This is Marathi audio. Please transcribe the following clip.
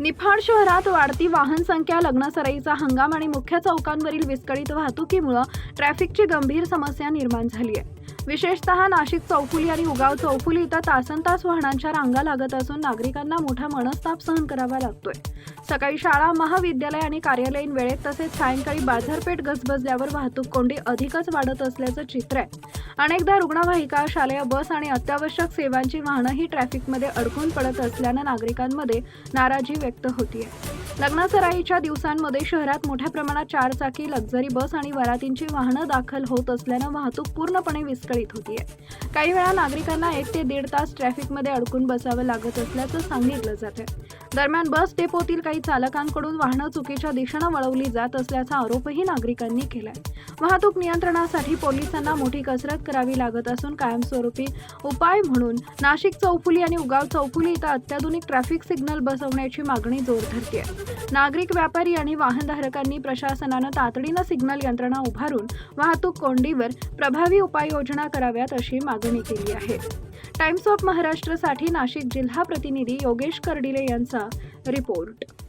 निफाड शहरात वाढती वाहन संख्या, लग्नसराईचा हंगाम आणि मुख्य चौकांवरील विस्कळीत वाहतुकीमुळे ट्रॅफिकची गंभीर समस्या निर्माण झाली आहे. विशेषतः नाशिक चौफुली आणि उगाव चौफुली इथं तासनतास वाहनांच्या रांगा लागत असून नागरिकांना मोठा मनस्ताप सहन करावा लागतोय. सकाळी शाळा, महाविद्यालय आणि कार्यालयीन वेळेत तसेच सायंकाळी बाजारपेठ गजबजल्यावर वाहतूक कोंडी अधिकच वाढत असल्याचं चित्र आहे. अनेकदा रुग्णवाहिका, शालेय बस आणि अत्यावश्यक सेवांची वाहनंही ट्रॅफिकमध्ये अडकून पडत असल्यानं नागरिकांमध्ये नाराजी व्यक्त होतीये. लग्नसराईच्या दिवसांमध्ये शहरात मोठ्या प्रमाणात चारचाकी, लक्झरी बस आणि वरातींची वाहनं दाखल होत असल्यानं वाहतूक पूर्णपणे विस्कळीत होतीये. काही वेळा नागरिकांना 1 ते 1.5 तास ट्रॅफिकमध्ये अडकून बसावं लागत असल्याचं सांगितलं जातंय. दरम्यान बस डेपोतील काही चालकांकडून वाहनं चुकीच्या दिशेनं वळवली जात असल्याचा आरोपही नागरिकांनी केलाय. वाहतूक नियंत्रणासाठी पोलिसांना मोठी कसरत करावी लागत असून कायमस्वरूपी उपाय म्हणून नाशिक चौफुली आणि उगाव चौफुली इथं अत्याधुनिक ट्रॅफिक सिग्नल बसवण्याची मागणी जोर धरते. नागरिक, व्यापारी आणि वाहनधारकांनी प्रशासनानं तातडीनं सिग्नल यंत्रणा उभारून वाहतूक कोंडीवर प्रभावी उपाययोजना कराव्यात अशी मागणी केली आहे. टाइम्स ऑफ महाराष्ट्रसाठी नाशिक जिल्हा प्रतिनिधी योगेश कर्डिले यांचा रिपोर्ट.